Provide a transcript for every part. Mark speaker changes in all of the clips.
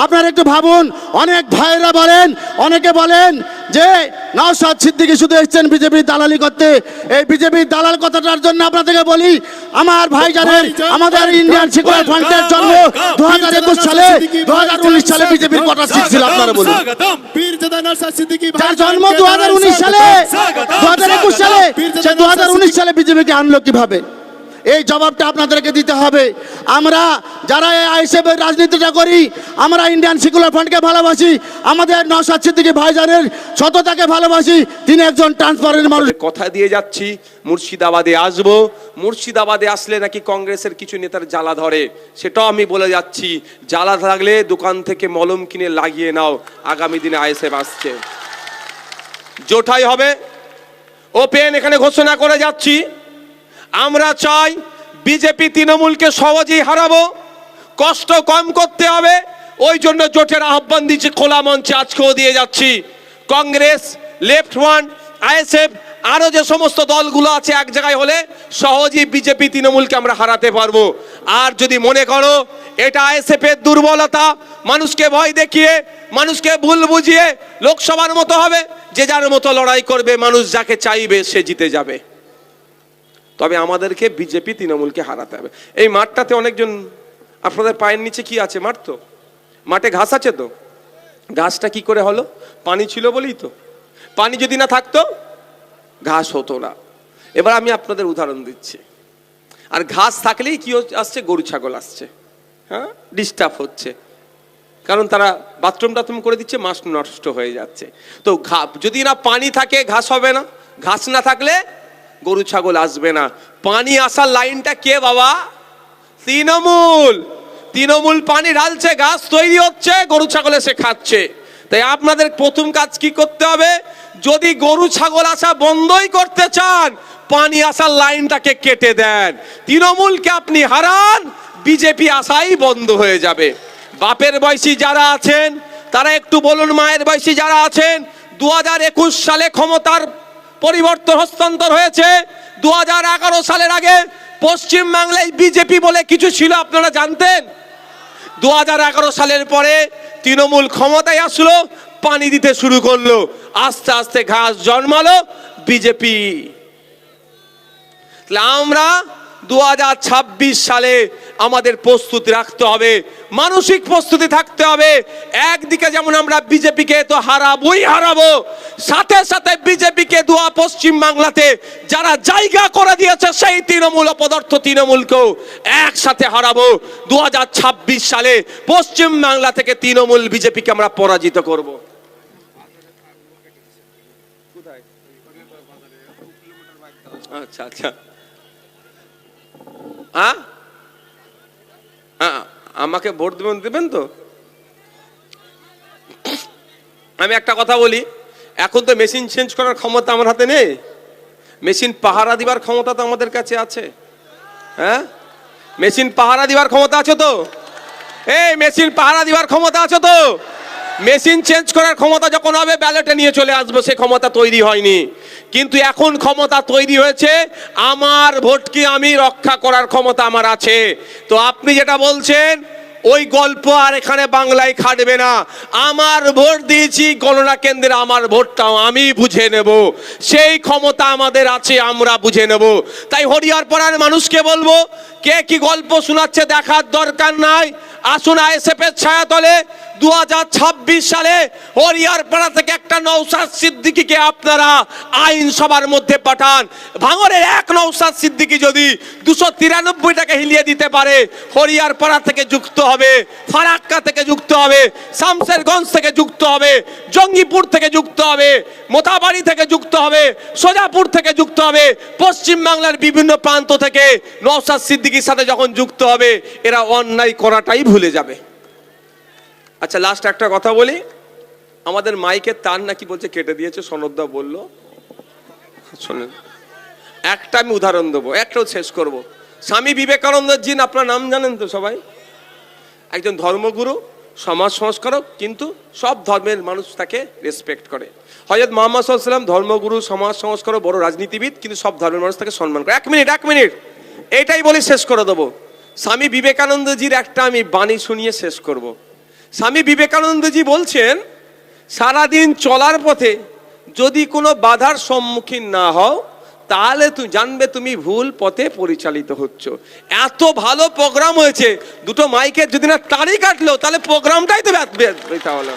Speaker 1: আপনারা একটু ভাবুন। অনেক ভাইরা বলেন, অনেকে বলেন যে নওশাদ সিদ্দিকী শুধু এসেছেন বিজেপির দালালি করতে। এই বিজেপির দালাল কথাটার জন্য আপনাদেরকে বলি, আমার ভাই জানেন আমাদের ইন্ডিয়ান সেকুলার ফ্রন্টের জন্ম 2021 সালে, 2019 সালে বিজেপির কটা সিট ছিল আপনারা বলুন। যার জন্ম 2019 সালে, 2021 সালে, সে 2019 সালে বিজেপিকে আনলো কিভাবে? এই জবাবটা আপনাদেরকে দিতে হবে। আমরা যারা আইএসএফ এর রাজনীতিটা করি, আমরা ইন্ডিয়ান সেকুলার ফ্রন্টকে ভালোবাসি, আমাদের নওশাদ সিদ্দিকী ভাইজানের সততাকে ভালোবাসি। তিনি একজন ট্রান্সপারেন্ট মানুষ।
Speaker 2: কথা দিয়ে যাচ্ছি মুর্শিদাবাদে আসব, মুর্শিদাবাদে আসলে নাকি কংগ্রেসের কিছু নেতার জ্বালা ধরে, সেটাও আমি বলে যাচ্ছি। জ্বালা থাকলে দোকান থেকে মলম কিনে লাগিয়ে নাও, আগামী দিনে আইএসএফ আসছে, জোটাই হবে। ওপেন এখানে ঘোষণা করে যাচ্ছি, আমরা চাই বিজেপি তৃণমূলকে সহজেই হারাবো, কষ্ট কম করতে হবে। ওই জন্য জোটের আহ্বান দিচ্ছি খোলা মঞ্চে, আজকেও দিয়ে যাচ্ছি। কংগ্রেস, লেফট ফ্রন্ট, আইএসএফ, আরো যে সমস্ত দলগুলো আছে এক জায়গায় হলে সহজেই বিজেপি তৃণমূলকে আমরা হারাতে পারবো। আর যদি মনে করো এটা আইএসএফ এর দুর্বলতা, মানুষকে ভয় দেখিয়ে, মানুষকে ভুল বুঝিয়ে লোকসভার মতো হবে, যে যার মতো লড়াই করবে, মানুষ যাকে চাইবে সে জিতে যাবে। তবে আমাদেরকে বিজেপি তৃণমূলকে হারাতে হবে। এই মাঠটাতে অনেকজন, আপনাদের পায়ের নিচে কি আছে? মাঠ তো, মাঠে ঘাস আছে তো। ঘাসটা কি করে হলো? পানি ছিল বলেই তো। পানি যদি না থাকতো ঘাস হতো না। এবার আমি আপনাদের উদাহরণ দিচ্ছি। আর ঘাস থাকলেই কি আসছে? গরু ছাগল আসছে, হ্যাঁ, ডিস্টার্ব হচ্ছে, কারণ তারা বাথরুম টাথরুম করে দিচ্ছে, মাছ নষ্ট হয়ে যাচ্ছে। তো যদি না পানি থাকে ঘাস হবে না, ঘাস না থাকলে গরু ছাগল আসবে না। পানি আসার লাইনটা কে বাবা? তৃণমূল। তৃণমূল পানি ঢালছে, ঘাস তৈরি হচ্ছে, গরু ছাগল এসে খাচ্ছে। তাই আপনাদের প্রথম কাজ কি করতে হবে? যদি গরু ছাগল আসা বন্ধই করতে চান, পানি আসার লাইনটাকে কেটে দেন, তৃণমূলকে আপনি হারান, বিজেপি আসাই বন্ধ হয়ে যাবে। বাপের বয়সী যারা আছেন তারা একটু বলুন, মায়ের বয়সী যারা আছেন, 2021 সালে ক্ষমতার পরিবর্তন হস্তান্তর হয়েছে। 2011 সালের আগে পশ্চিম বাংলায় বিজেপি বলে কিছু ছিল, আপনারা জানতেন? 2011 সালের পরে তৃণমূল ক্ষমতায় আসলো, পানি দিতে শুরু করলো, আস্তে আস্তে ঘাস জন্মালো বিজেপি। আমরা 2026 সালে আমাদের প্রস্তুতি রাখতে হবে, মানসিক প্রস্তুতি থাকতে হবে। একদিকে যেমন আমরা বিজেপিকে তো হারাবো, সাথে সাথে বিজেপিকে পশ্চিম বাংলাতে যারা জায়গা করে দিয়েছে সেই তৃণমূল অপদার্থ তৃণমূলকেও একসাথে হারাবো। 2026 সালে পশ্চিম বাংলা থেকে তৃণমূল বিজেপিকে আমরা পরাজিত করব। আচ্ছা আচ্ছা, আমাকে ভোট দেবেন তো? আমি একটা কথা বলি, এখন তো মেশিন চেঞ্জ করার ক্ষমতা আমার হাতে নেই, মেশিন পাহারা দিবার ক্ষমতা তো আমাদের কাছে আছে। হ্যাঁ, মেশিন পাহারা দিবার ক্ষমতা আছে তো? এই মেশিন পাহারা দিবার ক্ষমতা আছে তো? মেশিন চেঞ্জ করার ক্ষমতা যখন হবে ব্যালটে নিয়ে চলে আসবো, সে ক্ষমতা তৈরি হয়নি। কিন্তু এখন ক্ষমতা তৈরি হয়েছে, আমার ভোটকে আমি রক্ষা করার ক্ষমতা আমার আছে। তো আপনি যেটা বলছেন ওই গল্প আর এখানে বাংলায় খাটবে না। আমার ভোট দিয়েছি গণনা কেন্দ্রে, আমার ভোটটাও আমি বুঝে নেব, সেই ক্ষমতা আমাদের আছে, আমরা বুঝে নেব। তাই হরিহরপাড়ার মানুষকে বলবো, কে কি গল্প শোনাচ্ছে দেখার দরকার নাই। আসুন আইএসএফ এর ছায়াতলে 2026 সালে হরিহরপাড়া থেকে একটা নওশাদ সিদ্দিকীকে আপনারা আইনসভার মধ্যে পাঠান। ভাঙড়ের এক নওশাদ সিদ্দিকী যদি 293 টাকা হিলিয়ে দিতে পারে, হরিহরপাড়া থেকে যুক্ত হবে, ফারাক্কা থেকে যুক্ত হবে, শামসেরগঞ্জ থেকে যুক্ত হবে, জঙ্গিপুর থেকে যুক্ত হবে, মোথাবাড়ি থেকে যুক্ত হবে, সোজাপুর থেকে যুক্ত হবে, পশ্চিম বাংলার বিভিন্ন প্রান্ত থেকে নওশাদ সিদ্দিকীর সাথে যখন যুক্ত হবে, এরা অন্যায় করাটাই ভুলে যাবে। আচ্ছা, লাস্ট একটা কথা বলি, আমাদের মাইকের তার নাকি বলছে কেটে দিয়েছে, সনদদা বললো। শোনেন, একটা আমি উদাহরণ দেবো, একটাও শেষ করব। স্বামী বিবেকানন্দের জিন আপনার নাম জানেন তো সবাই? একজন ধর্মগুরু, সমাজ সংস্কারক, কিন্তু সব ধর্মের মানুষ তাকে রেসপেক্ট করে। হযরত মুহাম্মদ সাল্লাল্লাহু আলাইহি ওয়াসাল্লাম ধর্মগুরু, সমাজ সংস্কারক, বড় রাজনীতিবিদ, কিন্তু সব ধর্মের মানুষ তাকে সম্মান করে। এক মিনিট এইটাই বলি, শেষ করে দেবো। স্বামী বিবেকানন্দজির একটা আমি বাণী শুনিয়ে শেষ করব। স্বামী বিবেকানন্দজি বলছেন, সারাদিন চলার পথে যদি কোনো বাধার সম্মুখীন না হও, তাহলে তুমি জানবে তুমি ভুল পথে পরিচালিত হচ্ছ। এত ভালো প্রোগ্রাম হয়েছে, দুটো মাইকের যদি না তাড়ি কাটলো তাহলে প্রোগ্রামটাই তো ব্যর্থ হলো।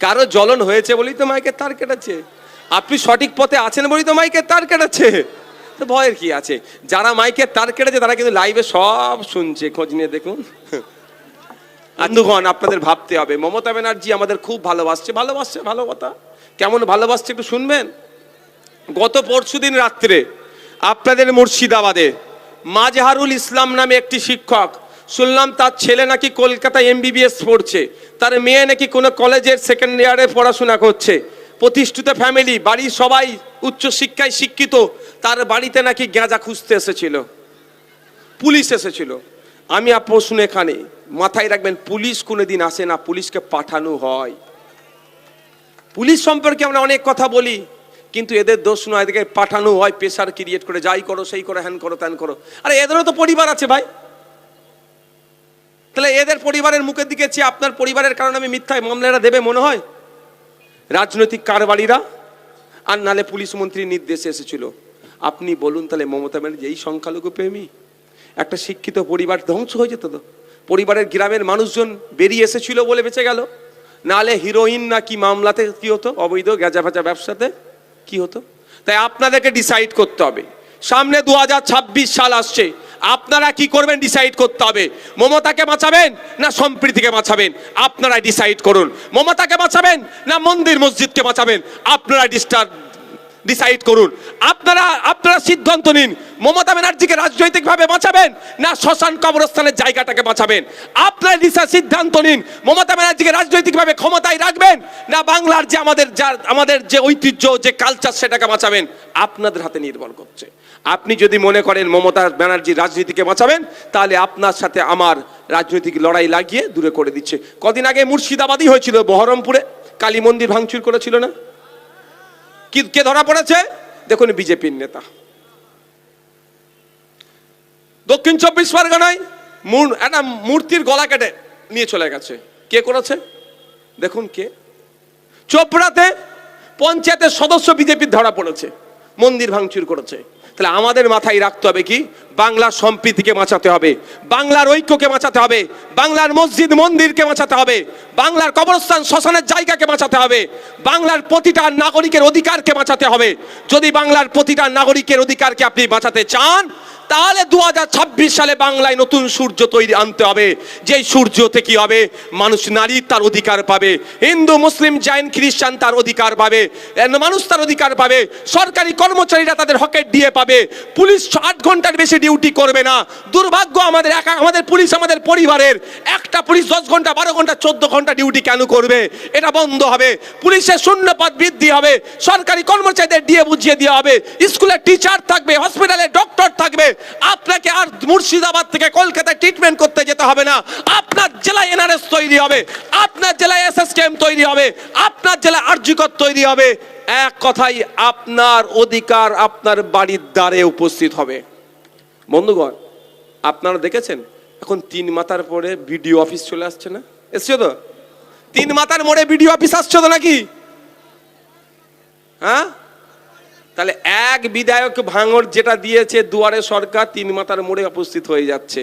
Speaker 2: কারো জ্বলন হয়েছে বলেই তো মাইকের তার কেটেছে, আপনি সঠিক পথে আছেন বলেই তো মাইকের তার কেটেছে, তো ভয়ের কি আছে? যারা মাইকের তার কেটেছে তারা কিন্তু লাইভে সব শুনছে, খোঁজ নিয়ে দেখুন। বন্ধুগণ, আপনাদের ভাবতে হবে, মমতা ব্যানার্জি আমাদের খুব ভালোবাসছে, ভালো কথা। কেমন ভালোবাসছে একটু শুনবেন। গত পরশুদিন রাত্রে আপনাদের মুর্শিদাবাদে মাজহারুল ইসলাম নামে একটি শিক্ষক, শুনলাম তার ছেলে নাকি কলকাতা MBBS পড়ছে, তার মেয়ে নাকি কোনো কলেজের সেকেন্ড ইয়ারে পড়াশোনা করছে, প্রতিষ্ঠিত ফ্যামিলি, বাড়ির সবাই উচ্চশিক্ষায় শিক্ষিত, তার বাড়িতে নাকি গাঁজা খুঁজতে এসেছিল, পুলিশ এসেছিল। আমি প্রশ্ন এখানে মাথায় রাখবেন, পুলিশ কোনোদিন আসে না, পুলিশকে পাঠানো হয়। পুলিশ সম্পর্কে আমরা অনেক কথা বলি, কিন্তু এদের দোষ নয়, এদেরকে পাঠানো হয় প্রেশার ক্রিয়েট করে, যাই করো সেই করো, হ্যান করো ত্যান করো। আরে এদেরও তো পরিবার আছে ভাই, তাহলে এদের পরিবারের মুখের দিকে চেয়ে আপনার পরিবারের কারণে আমি মিথ্যায় মামলাটা দেবে মনে হয়? রাজনৈতিক কারবারিরা আর নালে পুলিশ মন্ত্রীর নির্দেশে এসেছিল। আপনি বলুন তাহলে মমতা ব্যানার্জি এই সংখ্যালঘু প্রেমী? একটা শিক্ষিত পরিবার ধ্বংস হয়ে যেত তো, পরিবারের গ্রামের মানুষজন বেরিয়ে এসেছিল বলে বেঁচে গেল, নালে হিরোইন না কি মামলাতে কি হতো, অবৈধ গাঁজা ফাজা ব্যবসাতে কি হতো? তাই আপনাদেরকে ডিসাইড করতে হবে, সামনে 2026 সাল আসছে, আপনারা কি করবেন ডিসাইড করতে হবে। মমতাকে বাঁচাবেন না সম্প্রীতিকে বাঁচাবেন, আপনারা ডিসাইড করুন। মমতাকে বাঁচাবেন না মন্দির মসজিদকে বাঁচাবেন, আপনারা ডিসাইড করুন। আপনারা সিদ্ধান্ত নিন, মমতা ব্যানার্জিকে রাজনৈতিকভাবে বাঁচাবেন না শ্মশান কবরস্থানের জায়গাটাকে বাঁচাবেন। আপনারা সিদ্ধান্ত নিন, মমতা ব্যানার্জিকে রাজনৈতিকভাবে ক্ষমতায় রাখবেন না বাংলার যে আমাদের যে ঐতিহ্য, যে কালচার, সেটাকে বাঁচাবেন। আপনাদের হাতে নির্ভর করছে। আপনি যদি মনে করেন মমতা ব্যানার্জি রাজনীতিকে বাঁচাবেন, তাহলে আপনার সাথে আমার রাজনৈতিক লড়াই লাগিয়ে দূরে করে দিচ্ছে। কদিন আগে মুর্শিদাবাদই হয়েছিল, বহরমপুরে কালী মন্দির ভাঙচুর করেছিল না? কে ধরা পড়েছে? দেখুন, বিজেপির নেতা। দক্ষিণ 24 পরগনায় একটা মূর্তির গলা কেটে নিয়ে চলে গেছে, কে করেছে? দেখুন কে। চোপড়াতে পঞ্চায়েতের সদস্য বিজেপির ধরা পড়েছে, মন্দির ভাঙচুর করেছে। তাহলে আমাদের মাথায় রাখতে হবে কি, বাংলার সম্প্রীতিকে বাঁচাতে হবে, বাংলার ঐক্যকে বাঁচাতে হবে, বাংলার মসজিদ মন্দিরকে বাঁচাতে হবে, বাংলার কবরস্থান শ্মশানের জায়গাকে বাঁচাতে হবে, বাংলার প্রতিটা নাগরিকের অধিকারকে বাঁচাতে হবে। যদি বাংলার প্রতিটা নাগরিকের অধিকারকে আপনি বাঁচাতে চান, তাহলে 2026 সালে বাংলায় নতুন সূর্য তৈরি আনতে হবে। যেই সূর্যতে কি হবে, মানুষ, নারী তার অধিকার পাবে, হিন্দু মুসলিম জৈন খ্রিস্টান তার অধিকার পাবে, মানুষ তার অধিকার পাবে, সরকারি কর্মচারীরা তাদের হকের দিয়ে পাবে, পুলিশ 8 ঘন্টার বেশি ডিউটি করবে না। দুর্ভাগ্য আমাদের পুলিশ, আমাদের পরিবারের একটা পুলিশ 10 ঘন্টা 12 ঘন্টা 14 ঘন্টা ডিউটি কেন করবে? এটা বন্ধ হবে। পুলিশের শূন্যপদ বৃদ্ধি হবে, সরকারি কর্মচারীদের দিয়ে বুঝিয়ে দেওয়া হবে, স্কুলের টিচার থাকবে, হসপিটালে ডক্টর থাকবে। আপনাকে আর মুর্শিদাবাদ থেকে কলকাতায় ট্রিটমেন্ট করতে যেতে হবে না। আপনার জেলায় NRS তৈরি হবে, আপনার জেলায় SSKM তৈরি হবে, আপনার জেলায় আরজিকর তৈরি হবে। এক কথাই, আপনার অধিকার আপনার বাড়ির দ্বারে উপস্থিত হবে। বন্ধুগণ, আপনারা দেখেছেন এখন 3 মাথার পরে বিডিও অফিস চলে আসছে না? এসছে তো? 3 মাথার মোড়ে বিডিও অফিস আসছে তো নাকি? হ্যাঁ, তাহলে এক বিধায়ক ভাঙড় যেটা দিয়েছে দুয়ারে সরকার, 3 মাথার মোড়ে উপস্থিত হয়ে যাচ্ছে।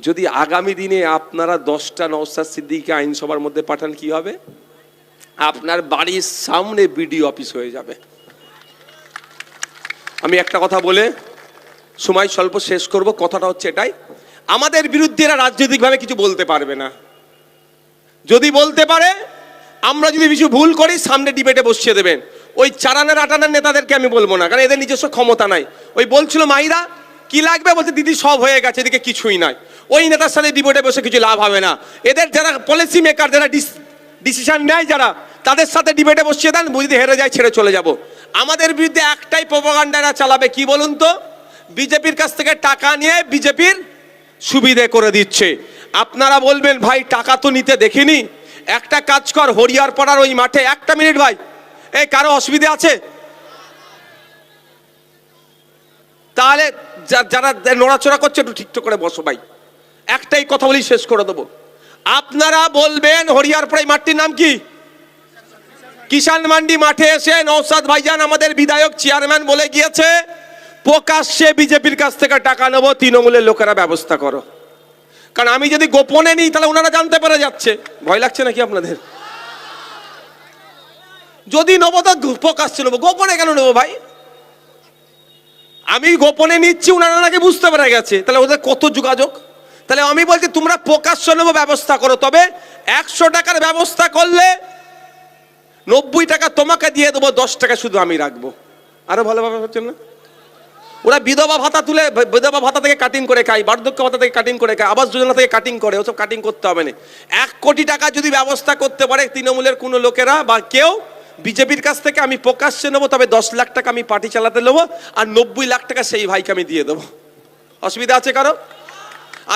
Speaker 2: যদি আগামী দিনে আপনারা 10টা নওশাদ সিদ্দিকীকে আইনসভার মধ্যে পাঠান, কি হবে? আপনার বাড়ির সামনে বিডিও অফিস হয়ে যাবে। আমি একটা কথা বলে সময় স্বল্প শেষ করব। কথাটা হচ্ছে এটাই, আমাদের বিরুদ্ধে এরা রাজনৈতিকভাবে কিছু বলতে পারবে না। যদি বলতে পারে, আমরা যদি কিছু ভুল করি, সামনে ডিবেটে বসিয়ে দেবেন। ওই 4 আনার 8 আনার নেতাদেরকে আমি বলবো না, কারণ এদের নিজস্ব ক্ষমতা নাই। ওই বলছিল মাইরা কি লাগবে, বলছে দিদি সব হয়ে গেছে, এদিকে কিছুই নাই। ওই নেতার সাথে ডিবেটে বসে কিছু লাভ হবে না। এদের যারা পলিসি মেকার, যারা ডিসিশন নেয়, যারা, তাদের সাথে ডিবেটে বসিয়ে দেন, যদি হেরে যায় ছেড়ে চলে যাব। আমাদের বিরুদ্ধে একটাই প্রোপাগান্ডারা চালাবে, কি বলুন তো? বিজেপির কাছ থেকে টাকা নিয়ে বিজেপির সুবিধে করে দিচ্ছে। আপনারা বলবেন ভাই টাকা তো নিতে দেখিনি। একটা কাজ কর, হরিয়ার পাড়ার ওই মাঠে 1 মিনিট ভাই, এই কারো অসুবিধা আছে? তাহলে যারা নড়াচড়া করছে একটু ঠিকঠাক করে বসো ভাই, 1 একটাই কথা বলি, শেষ করে দেবো। আপনারা বলবেন হরিয়ারপাড়া মাঠটির নাম কি? কিষাণ মান্ডি মাঠে এসে নওশাদ ভাইজান আমাদের বিধায়ক চেয়ারম্যান বলে গিয়েছে প্রকাশ্যে বিজেপির কাছ থেকে টাকা নেবো, তৃণমূলের লোকেরা ব্যবস্থা করো। কারণ আমি যদি গোপনে নিই তাহলে ওনারা জানতে পেরে যাচ্ছে। ভয় লাগছে নাকি আপনাদের? যদি নেবো তো প্রকাশ্যে নেবো, গোপনে কেন নেবো ভাই? আমি গোপনে নিচ্ছি, ওনারা নাকি বুঝতে পেরে গেছে, তাহলে ওদের কত যোগাযোগ। তাহলে আমি বলছি তোমরা প্রকাশ্যে নেবো ব্যবস্থা করো, তবে 100 টাকার ব্যবস্থা করলে 90 টাকা তোমাকে দিয়ে দেবো, 10 টাকা শুধু আমি রাখবো। আরো ভালোভাবে হচ্ছে না? ওরা বিধবা ভাতা তুলে, বিধবা ভাতা থেকে কাটিং করে খায়, বার্ধক্য ভাতা থেকে কাটিং করে খায়, আবাস যোজনা থেকে কাটিং করে, ওসব কাটিং করতে হবে না। 1 কোটি টাকা যদি ব্যবস্থা করতে পারে তৃণমূলের কোনো লোকেরা বা কেউ বিজেপির কাছ থেকে, আমি প্রকাশ্যে নেবো, তবে 10 লাখ টাকা আমি পার্টি চালাতে নেবো, আর 90 লাখ টাকা সেই ভাইকে আমি দিয়ে দেবো। অসুবিধা আছে কারো?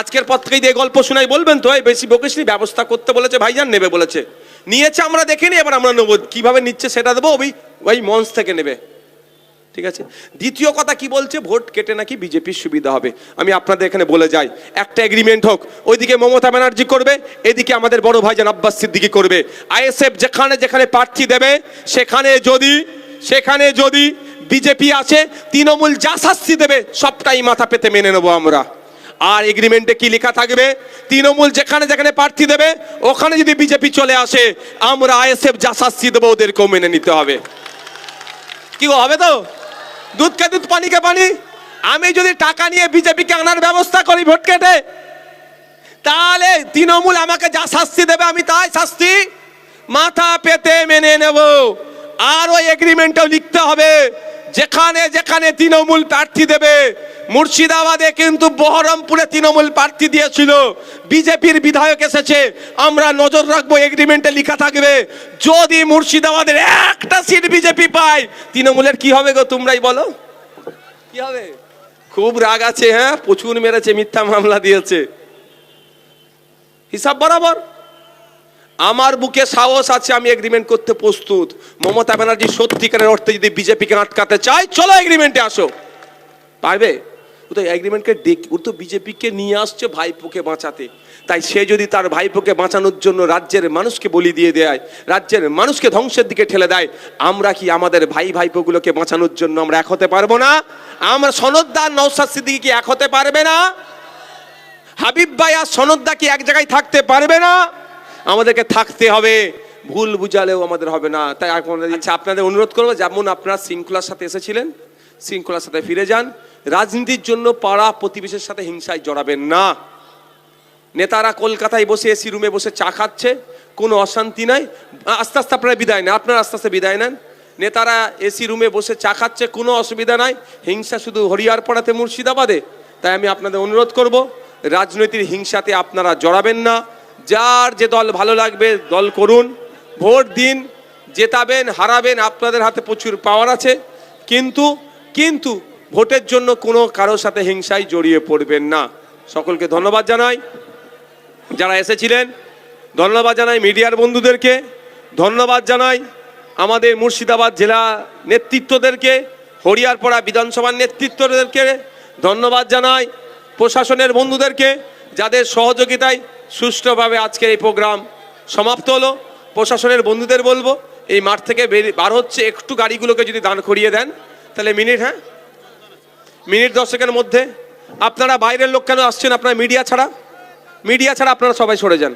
Speaker 2: আজকের পর থেকে দিয়ে গল্প শোনাই বলবেন তো, এই বেশি বকিসনি, ব্যবস্থা করতে বলেছে ভাইজান, নেবে বলেছে, নিয়েছে, আমরা দেখিনি, এবার আমরা নেবো, কিভাবে নিচ্ছে সেটা দেবো, ওই মঞ্চ থেকে নেবে। ঠিক আছে। দ্বিতীয় কথা কি বলছে, ভোট কেটে নাকি বিজেপির সুবিধা হবে। আমি আপনাদের এখানে বলে যাই, একটা এগ্রিমেন্ট হোক, ওইদিকে মমতা ব্যানার্জি করবে, এদিকে আমাদের বড় ভাইজান আব্বাস সিদ্দিকী করবে। আইএসএফ যেখানে যেখানে প্রার্থী দেবে সেখানে যদি বিজেপি আছে, তৃণমূল যা শাস্তি দেবে সবটাই মাথা পেতে মেনে নেবো আমরা। আর এগ্রিমেন্টে কি লেখা থাকবে, তৃণমূল যেখানে যেখানে প্রার্থী দেবে ওখানে যদি বিজেপি চলে আসে, আমরা আইএসএফ যা শাস্তি দেবো ওদেরকেও মেনে নিতে হবে। কি হবে তো? দুধকে দুধ, পানিকে পানি। আমি যদি টাকা নিয়ে বিজেপিকে আনার ব্যবস্থা করি ভোট কেটে, তাহলে তৃণমূল আমাকে যা শাস্তি দেবে আমি তাই শাস্তি মাথা পেতে মেনে নেব। আর ওই এগ্রিমেন্টও লিখতে হবে, যেখানে যেখানে তৃণমূল প্রার্থী দেবে, মুর্শিদাবাদে কিন্তু বহরমপুরে তৃণমূল প্রার্থী দিয়েছিল, বিজেপির বিধায়ক এসেছে, আমরা নজর রাখবো, এগ্রিমেন্টে লেখা থাকবে যদি মুর্শিদাবাদের একটা সিট বিজেপি পায়, তৃণমূলের কি হবে গো, তোমরাই বলো কি হবে? খুব রাগ আছে, হ্যাঁ, প্রচুর মেরেছে, মিথ্যা মামলা দিয়েছে, হিসাব বরাবর। আমার বুকে সাহস আছে, আমি এগ্রিমেন্ট করতে প্রস্তুত। মমতা ব্যানার্জি সত্যিকারের অর্থে যদি বিজেপিকে আটকাতে চায়, চলো এগ্রিমেন্টে আসো। পারবে? ও তো এগ্রিমেন্টকে ও তো বিজেপিকে নিয়ে আসছে ভাইপোকে বাঁচাতে। তাই সে যদি তার ভাইপোকে বাঁচানোর জন্য রাজ্যের মানুষকে বলি দিয়ে দেয়, রাজ্যের মানুষকে ধ্বংসের দিকে ঠেলে দেয়, আমরা কি আমাদের ভাইপোগুলোকে বাঁচানোর জন্য আমরা এক হতে পারবো না? আমরা সনদদার নওশাদ সিদ্দিকী কি এক হতে পারবে না? হাবিব ভাই আর সনদদা কি এক জায়গায় থাকতে পারবে না? আমাদেরকে থাকতে হবে, ভুল বুঝালেও আমাদের হবে না। তাই আচ্ছা, আপনাদের অনুরোধ করবো, যেমন আপনারা শৃঙ্খলার সাথে এসেছিলেন, শৃঙ্খলার সাথে ফিরে যান। রাজনীতির জন্য পাড়া প্রতিবেশীর সাথে হিংসায় জড়াবেন না। নেতারা কলকাতায় বসে এসি রুমে বসে চা খাচ্ছে, কোনো অশান্তি নাই, আস্তে আস্তে আপনারা বিদায় নেন, আপনারা আস্তে আস্তে বিদায় নেন। নেতারা এসি রুমে বসে চা খাচ্ছে, কোনো অসুবিধা নাই, হিংসা শুধু হরিয়ারপাড়াতে, মুর্শিদাবাদে। তাই আমি আপনাদের অনুরোধ করব, রাজনৈতিক হিংসাতে আপনারা জড়াবেন না। যার যে দল ভালো লাগবে দল করুন, ভোট দিন, জেতাবেন হারাবেন আপনাদের হাতে প্রচুর পাওয়ার আছে, কিন্তু ভোটের জন্য কোনো কারোর সাথে হিংসায় জড়িয়ে পড়বেন না। সকলকে ধন্যবাদ জানাই যারা এসেছিলেন, ধন্যবাদ জানাই মিডিয়ার বন্ধুদেরকে, ধন্যবাদ জানাই আমাদের মুর্শিদাবাদ জেলা নেতৃত্বদেরকে, হরিয়ারপাড়া বিধানসভার নেতৃত্বদেরকে, ধন্যবাদ জানাই প্রশাসনের বন্ধুদেরকে, যাদের সহযোগিতায় সুষ্ঠুভাবে আজকের এই প্রোগ্রাম সমাপ্ত হলো। প্রশাসনের বন্ধুদের বলবো, এই মাঠ থেকে বার হচ্ছে, একটু গাড়িগুলোকে যদি দাঁড় করিয়ে দেন তাহলে মিনিট 10 মধ্যে। আপনারা বাইরের লোক কেন আসছেন? আপনারা মিডিয়া ছাড়া আপনারা সবাই সরে যান।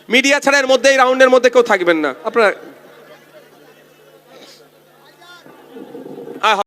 Speaker 2: মিডিয়া ছাড়া এর মধ্যে, এই রাউন্ডের মধ্যে কেউ থাকবেন না, আপনারা